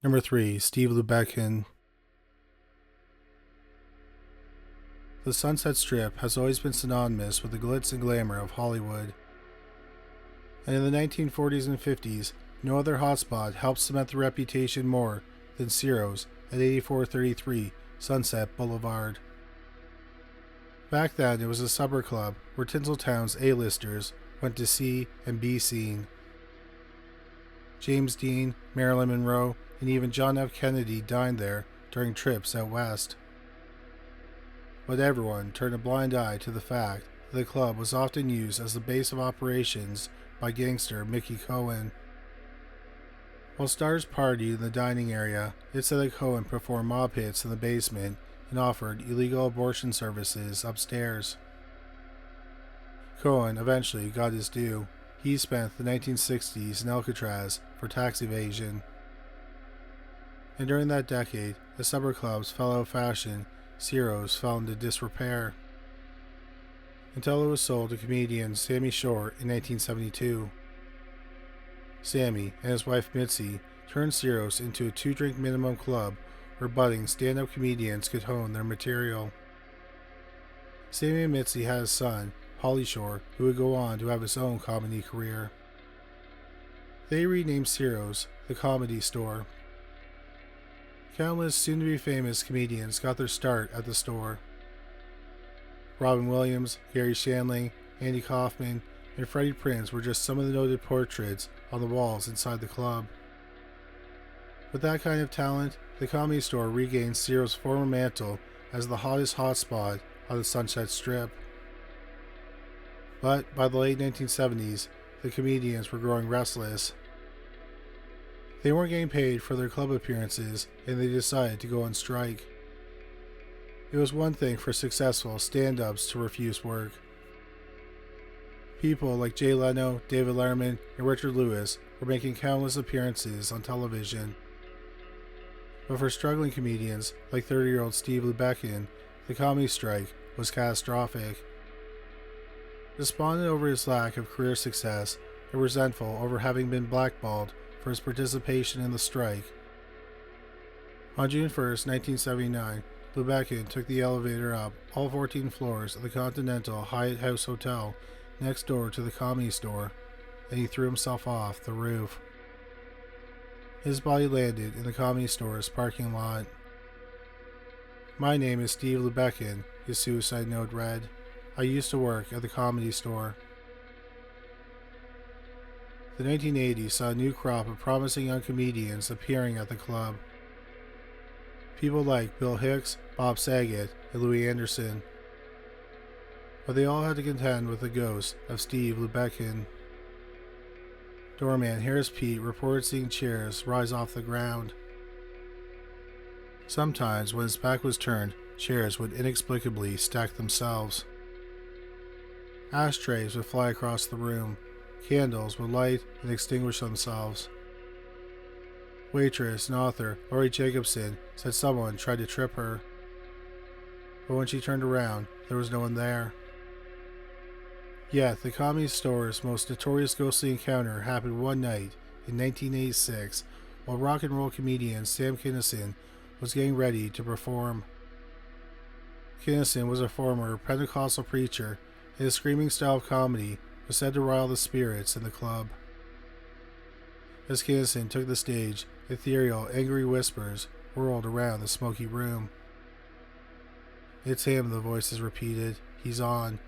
Number 3. Steve Lubetkin. The Sunset Strip has always been synonymous with the glitz and glamour of Hollywood. And in the 1940s and 50s, no other hotspot helped cement the reputation more than Ciro's at 8433 Sunset Boulevard. Back then, it was a supper club where Tinseltown's A-listers went to see and be seen. James Dean, Marilyn Monroe, and even John F. Kennedy dined there during trips out west. But everyone turned a blind eye to the fact that the club was often used as the base of operations by gangster Mickey Cohen. While stars partied in the dining area, it said that Cohen performed mob hits in the basement and offered illegal abortion services upstairs. Cohen eventually got his due. He spent the 1960s in Alcatraz for tax evasion. And during that decade, as supper clubs fell out of fashion, Ciro's fell into disrepair. Until it was sold to comedian Sammy Short in 1972. Sammy and his wife Mitzi turned Ciro's into a 2-drink minimum club where budding stand-up comedians could hone their material. Sammy and Mitzi had a son, Pauly Shore, who would go on to have his own comedy career. They renamed Ciro's the Comedy Store. Countless soon-to-be famous comedians got their start at the store. Robin Williams, Gary Shandling, Andy Kaufman, and Freddie Prinze were just some of the noted portraits on the walls inside the club. With that kind of talent, the Comedy Store regained Ciro's former mantle as the hottest hotspot on the Sunset Strip. But by the late 1970s, the comedians were growing restless. They weren't getting paid for their club appearances, and they decided to go on strike. It was one thing for successful stand-ups to refuse work. People like Jay Leno, David Letterman, and Richard Lewis were making countless appearances on television. But for struggling comedians like 30-year-old Steve Lubetkin, the comedy strike was catastrophic. Despondent over his lack of career success and resentful over having been blackballed for his participation in the strike, on June 1st, 1979, Lubetkin took the elevator up all 14 floors of the Continental Hyatt House Hotel next door to the Comedy Store, and he threw himself off the roof. His body landed in the Comedy Store's parking lot. "My name is Steve Lubetkin," his suicide note read. "I used to work at the Comedy Store." The 1980s saw a new crop of promising young comedians appearing at the club. People like Bill Hicks, Bob Saget, and Louis Anderson. But they all had to contend with the ghost of Steve Lubetkin. Doorman Harris Pete reported seeing chairs rise off the ground. Sometimes, when his back was turned, chairs would inexplicably stack themselves. Ashtrays would fly across the room. Candles would light and extinguish themselves. Waitress and author Laurie Jacobson said someone tried to trip her. But when she turned around, there was no one there. Yet, the Comedy Store's most notorious ghostly encounter happened one night in 1986 while rock and roll comedian Sam Kinison was getting ready to perform. Kinison was a former Pentecostal preacher, and his screaming style of comedy was said to rile the spirits in the club. As Kinison took the stage, ethereal, angry whispers whirled around the smoky room. "It's him," the voices repeated. "He's on."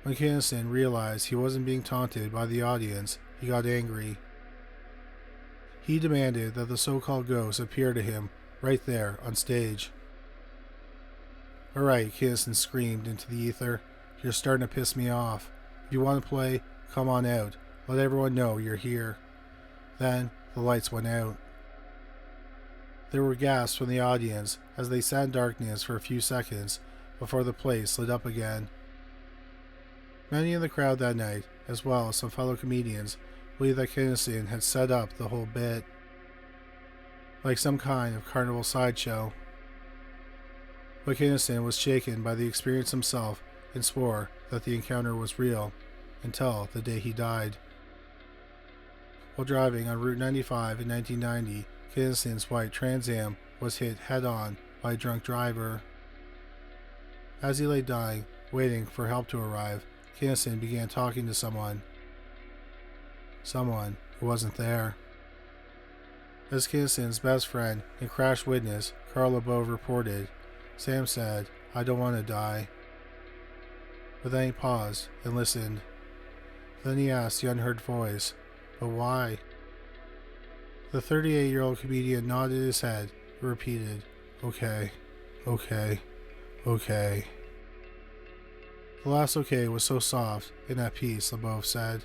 When Kinison realized he wasn't being taunted by the audience, he got angry. He demanded that the so-called ghost appear to him right there on stage. "Alright," Kinison screamed into the ether. "You're starting to piss me off. If you want to play, come on out. Let everyone know you're here." Then the lights went out. There were gasps from the audience as they sat in darkness for a few seconds before the place lit up again. Many in the crowd that night, as well as some fellow comedians, believed that Kinison had set up the whole bit, like some kind of carnival sideshow. But Kinison was shaken by the experience himself and swore that the encounter was real, until the day he died. While driving on Route 95 in 1990, Kinnison's white Trans Am was hit head-on by a drunk driver. As he lay dying, waiting for help to arrive, Kinnison began talking to someone. Someone who wasn't there. As Kinnison's best friend and crash witness, Carl LeBeau, reported, Sam said, "I don't want to die." But then he paused and listened. Then he asked the unheard voice, "But why?" The 38-year-old comedian nodded his head and repeated, "Okay, okay, okay." The last okay was so soft and at peace, LeBeau said.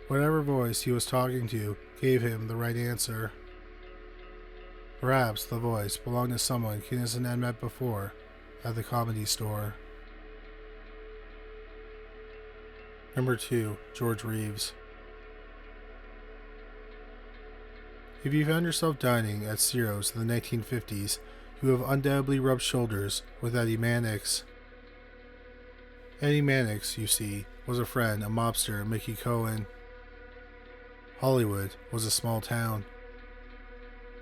Whatever voice he was talking to gave him the right answer. Perhaps the voice belonged to someone Kinnison had met before at the Comedy Store. Number 2. George Reeves. If you found yourself dining at Ciro's in the 1950s, you have undoubtedly rubbed shoulders with Eddie Mannix. Eddie Mannix, you see, was a friend of mobster Mickey Cohen. Hollywood was a small town.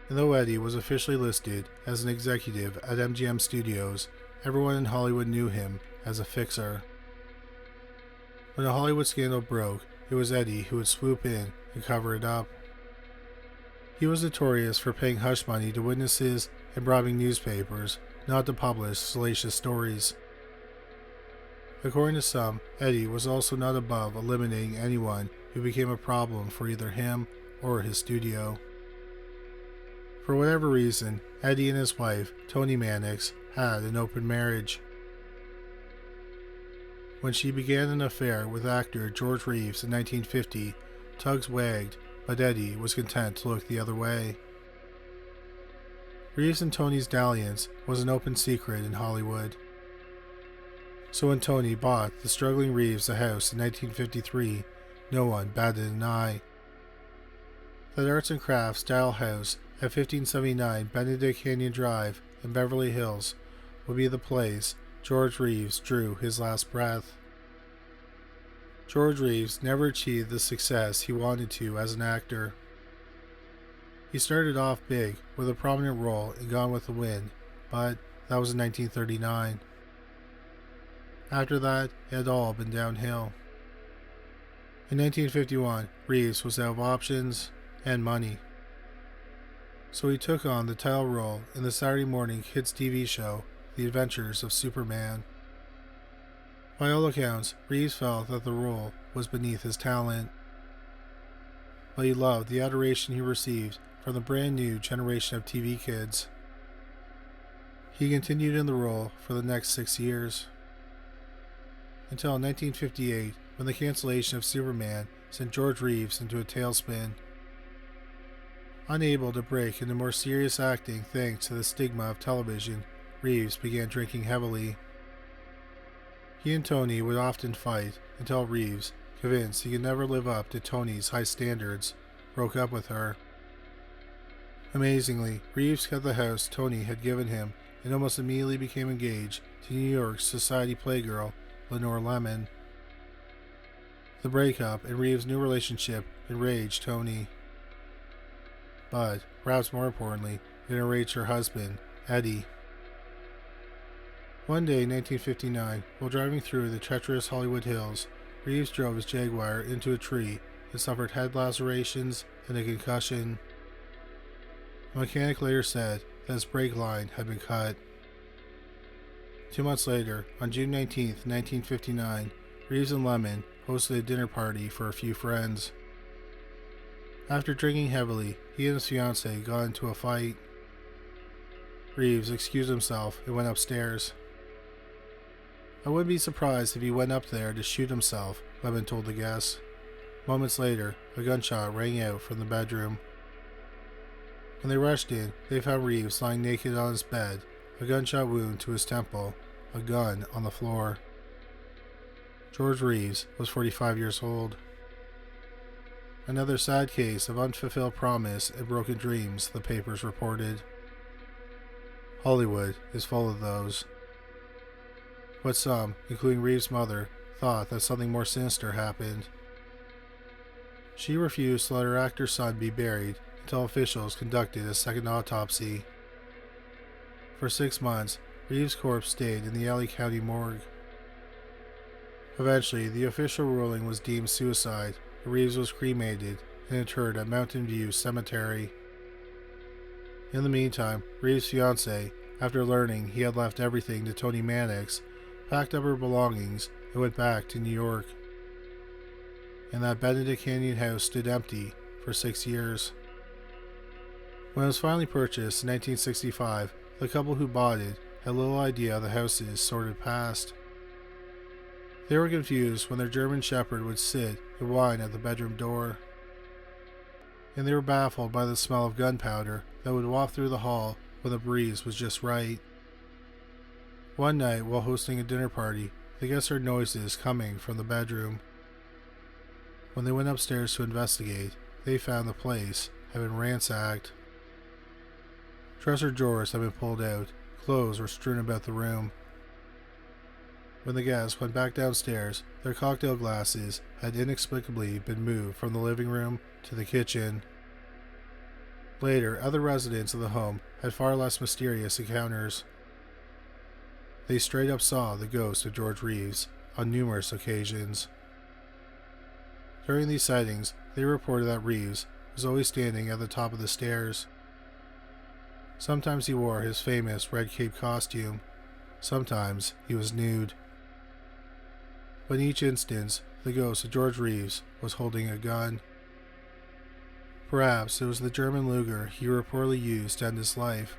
And though Eddie was officially listed as an executive at MGM Studios, everyone in Hollywood knew him as a fixer. When a Hollywood scandal broke, it was Eddie who would swoop in and cover it up. He was notorious for paying hush money to witnesses and bribing newspapers not to publish salacious stories. According to some, Eddie was also not above eliminating anyone who became a problem for either him or his studio. For whatever reason, Eddie and his wife, Toni Mannix, had an open marriage. When she began an affair with actor George Reeves in 1950, tugs wagged, but Eddie was content to look the other way. Reeves and Toni's dalliance was an open secret in Hollywood. So when Toni bought the struggling Reeves a house in 1953, no one batted an eye. That arts and crafts style house at 1579 Benedict Canyon Drive in Beverly Hills would be the place George Reeves drew his last breath. George Reeves never achieved the success he wanted to as an actor. He started off big with a prominent role in Gone with the Wind, but that was in 1939. After that, it had all been downhill. In 1951, Reeves was out of options and money. So he took on the title role in the Saturday morning kids TV show, The Adventures of Superman. By all accounts, Reeves felt that the role was beneath his talent, but he loved the adoration he received from the brand new generation of TV kids. He continued in the role for the next 6 years, until 1958, when the cancellation of Superman sent George Reeves into a tailspin. Unable to break into more serious acting thanks to the stigma of television, Reeves began drinking heavily. He and Toni would often fight until Reeves, convinced he could never live up to Toni's high standards, broke up with her. Amazingly, Reeves kept the house Toni had given him and almost immediately became engaged to New York's society playgirl, Lenore Lemon. The breakup and Reeves' new relationship enraged Toni. But, perhaps more importantly, it enraged her husband, Eddie. One day in 1959, while driving through the treacherous Hollywood Hills, Reeves drove his Jaguar into a tree and suffered head lacerations and a concussion. A mechanic later said that his brake line had been cut. 2 months later, on June 19, 1959, Reeves and Lemon hosted a dinner party for a few friends. After drinking heavily, he and his fiancée got into a fight. Reeves excused himself and went upstairs. "I wouldn't be surprised if he went up there to shoot himself," Lemon told the guests. Moments later, a gunshot rang out from the bedroom. When they rushed in, they found Reeves lying naked on his bed, a gunshot wound to his temple, a gun on the floor. George Reeves was 45 years old. Another sad case of unfulfilled promise and broken dreams, the papers reported. Hollywood is full of those. But some, including Reeves' mother, thought that something more sinister happened. She refused to let her actor son be buried until officials conducted a second autopsy. For 6 months, Reeves' corpse stayed in the LA County morgue. Eventually, the official ruling was deemed suicide. Reeves was cremated and interred at Mountain View Cemetery. In the meantime, Reeves' fiancée, after learning he had left everything to Tony Mannix, packed up her belongings and went back to New York. And that Benedict Canyon house stood empty for 6 years. When it was finally purchased in 1965, the couple who bought it had little idea of the house's sordid past. They were confused when their German shepherd would sit and whine at the bedroom door. And they were baffled by the smell of gunpowder that would waft through the hall when the breeze was just right. One night, while hosting a dinner party, the guests heard noises coming from the bedroom. When they went upstairs to investigate, they found the place had been ransacked. Dresser drawers had been pulled out, clothes were strewn about the room. When the guests went back downstairs, their cocktail glasses had inexplicably been moved from the living room to the kitchen. Later, other residents of the home had far less mysterious encounters. They straight up saw the ghost of George Reeves on numerous occasions. During these sightings, they reported that Reeves was always standing at the top of the stairs. Sometimes he wore his famous red cape costume. Sometimes he was nude. But in each instance, the ghost of George Reeves was holding a gun. Perhaps it was the German Luger he reportedly used to end his life.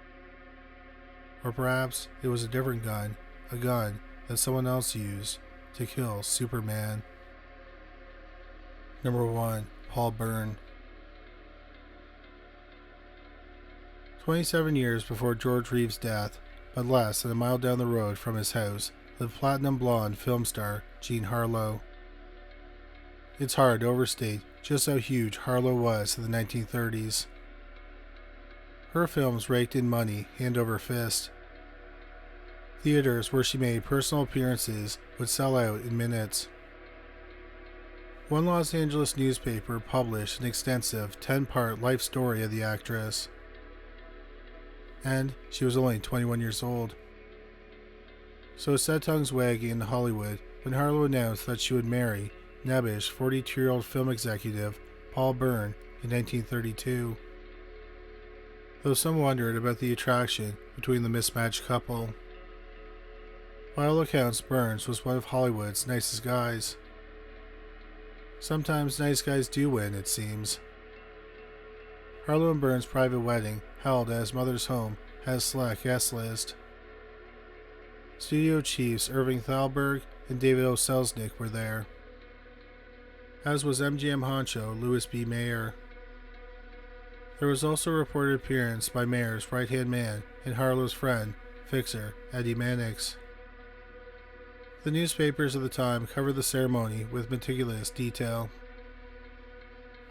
Or perhaps it was a different gun, a gun that someone else used to kill Superman. Number 1. Paul Bern. 27 years before George Reeves' death, but less than a mile down the road from his house, lived platinum blonde film star Jean Harlow. It's hard to overstate just how huge Harlow was in the 1930s. Her films raked in money hand over fist. Theaters where she made personal appearances would sell out in minutes. One Los Angeles newspaper published an extensive 10-part life story of the actress. And she was only 21 years old. So set tongues wagging in Hollywood when Harlow announced that she would marry nebbish 42-year-old film executive Paul Bern in 1932. Though some wondered about the attraction between the mismatched couple. By all accounts, Burns was one of Hollywood's nicest guys. Sometimes nice guys do win, it seems. Harlow and Burns' private wedding, held at his mother's home, had a select guest list. Studio chiefs Irving Thalberg and David O. Selznick were there, as was MGM honcho Louis B. Mayer. There was also a reported appearance by Mayer's right-hand man and Harlow's friend, fixer Eddie Mannix. The newspapers of the time covered the ceremony with meticulous detail,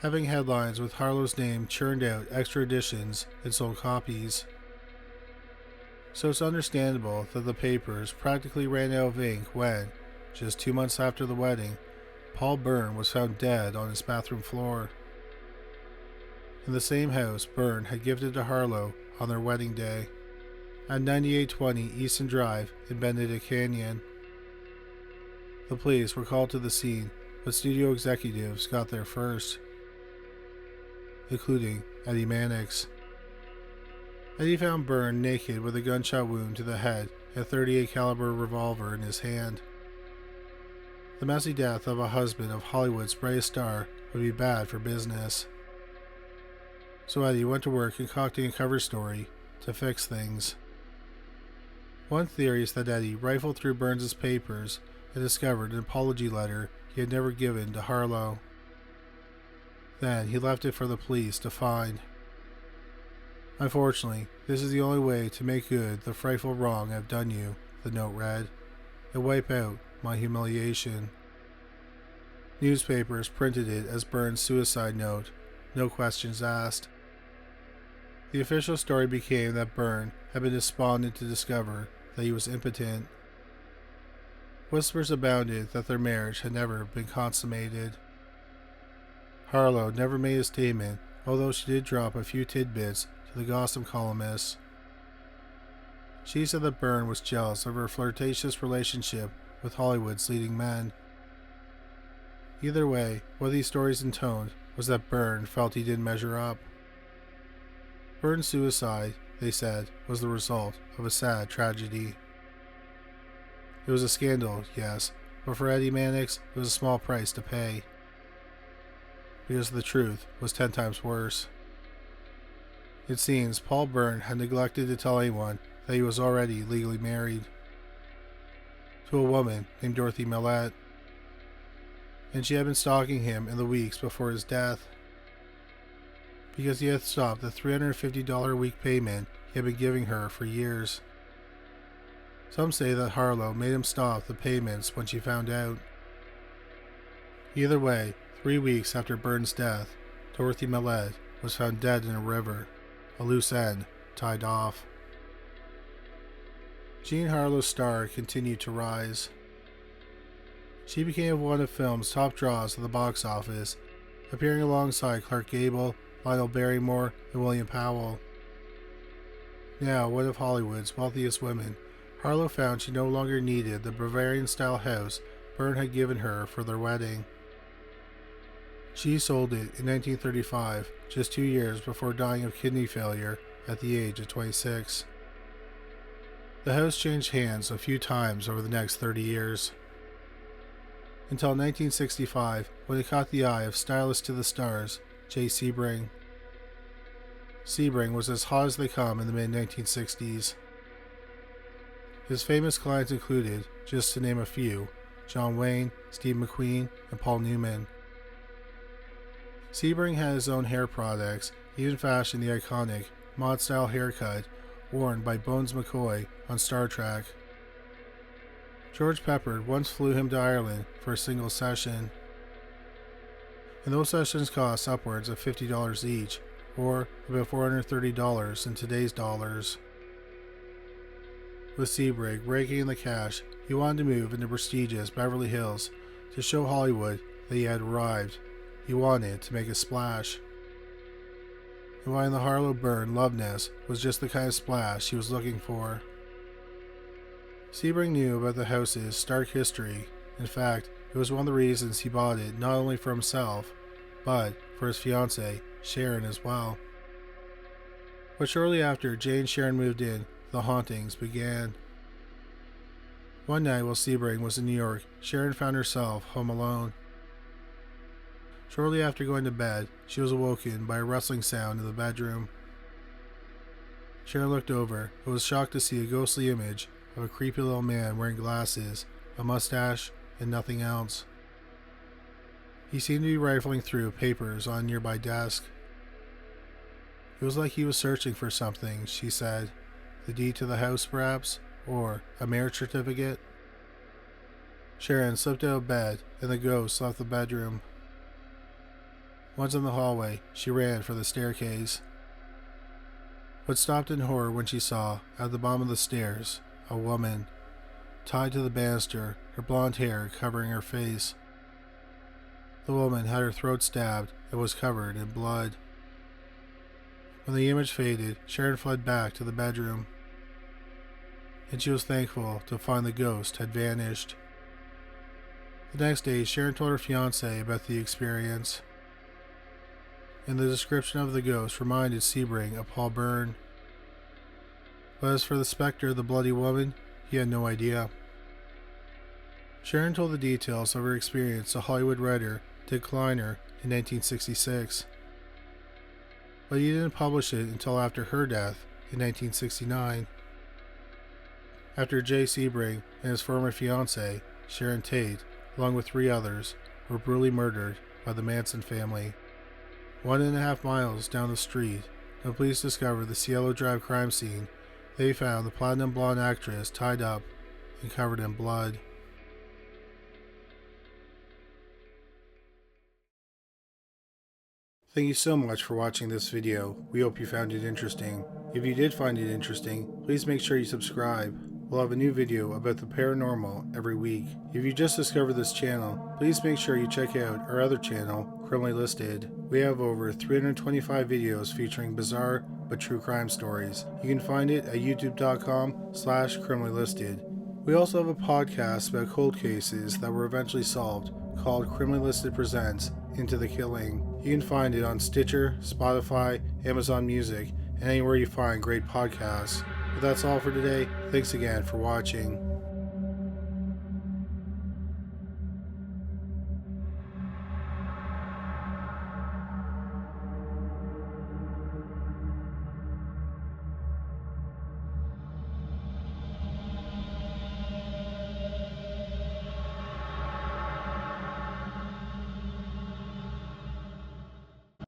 having headlines with Harlow's name churned out extra editions and sold copies. So it's understandable that the papers practically ran out of ink when, just 2 months after the wedding, Paul Bern was found dead on his bathroom floor. In the same house Bern had gifted to Harlow on their wedding day, at 9820 Easton Drive in Benedict Canyon. The police were called to the scene, but studio executives got there first, including Eddie Mannix. Eddie found Bern naked with a gunshot wound to the head and a .38 caliber revolver in his hand. The messy death of a husband of Hollywood's brightest star would be bad for business. So Eddie went to work concocting a cover story to fix things. One theory is that Eddie rifled through Burns' papers and discovered an apology letter he had never given to Harlow. Then he left it for the police to find. Unfortunately, this is the only way to make good the frightful wrong I've done you, the note read, and wipe out my humiliation. Newspapers printed it as Burns' suicide note, no questions asked. The official story became that Bern had been despondent to discover that he was impotent. Whispers abounded that their marriage had never been consummated. Harlow never made a statement although she did drop a few tidbits to the gossip columnists. She said that Bern was jealous of her flirtatious relationship with Hollywood's leading men. Either way, what these stories intoned was that Bern felt he didn't measure up. Bern's suicide, they said, was the result of a sad tragedy. It was a scandal, yes, but for Eddie Mannix, it was a small price to pay. Because the truth was 10 times worse. It seems Paul Bern had neglected to tell anyone that he was already legally married to a woman named Dorothy Millette, and she had been stalking him in the weeks before his death because he had stopped the $350 a week payment he had been giving her for years. Some say that Harlow made him stop the payments when she found out. Either way, 3 weeks after Bern's death, Dorothy Millette was found dead in a river, a loose end tied off. Jean Harlow's star continued to rise. She became one of film's top draws at the box office, appearing alongside Clark Gable, Lionel Barrymore, and William Powell. Now one of Hollywood's wealthiest women, Harlow found she no longer needed the Bavarian-style house Bern had given her for their wedding. She sold it in 1935, just 2 years before dying of kidney failure at the age of 26. The house changed hands a few times over the next 30 years. Until 1965, when it caught the eye of stylist to the stars, Jay Sebring. Sebring was as hot as they come in the mid-1960s. His famous clients included, just to name a few, John Wayne, Steve McQueen, and Paul Newman. Sebring had his own hair products, even fashioned the iconic mod-style haircut worn by Bones McCoy on Star Trek. George Peppard once flew him to Ireland for a single session, and those sessions cost upwards of $50 each, or about $430 in today's dollars. With Sebring raking in the cash, he wanted to move into prestigious Beverly Hills to show Hollywood that he had arrived. He wanted to make a splash. And while the Harlow Bern love nest was just the kind of splash he was looking for. Sebring knew about the house's stark history. In fact, it was one of the reasons he bought it not only for himself, but for his fiancée, Sharon, as well. But shortly after Jay and Sharon moved in, the hauntings began. One night while Sebring was in New York, Sharon found herself home alone. Shortly after going to bed, she was awoken by a rustling sound in the bedroom. Sharon looked over and was shocked to see a ghostly image of a creepy little man wearing glasses, a mustache, and nothing else. He seemed to be rifling through papers on a nearby desk. It was like he was searching for something, she said. The deed to the house, perhaps? Or a marriage certificate? Sharon slipped out of bed, and the ghost left the bedroom. Once in the hallway, she ran for the staircase, but stopped in horror when she saw, at the bottom of the stairs, a woman, tied to the banister, her blonde hair covering her face. The woman had her throat stabbed and was covered in blood. When the image faded, Sharon fled back to the bedroom, and she was thankful to find the ghost had vanished. The next day, Sharon told her fiancé about the experience, and the description of the ghost reminded Sebring of Paul Bern. But as for the specter of the bloody woman, he had no idea. Sharon told the details of her experience to Hollywood writer Dick Kleiner in 1966, but he didn't publish it until after her death in 1969. After Jay Sebring and his former fiancée, Sharon Tate, along with 3 others, were brutally murdered by the Manson family. 1.5 miles down the street, when police discovered the Cielo Drive crime scene, they found the platinum blonde actress tied up and covered in blood. Thank you so much for watching this video. We hope you found it interesting. If you did find it interesting, please make sure you subscribe. we'll have a new video about the paranormal every week. If you just discovered this channel, please make sure you check out our other channel, Criminally Listed. We have over 325 videos featuring bizarre but true crime stories. You can find it at youtube.com/criminallylisted. We also have a podcast about cold cases that were eventually solved called Criminally Listed Presents Into the Killing. You can find it on Stitcher, Spotify, Amazon Music, and anywhere you find great podcasts. But that's all for today. Thanks again for watching.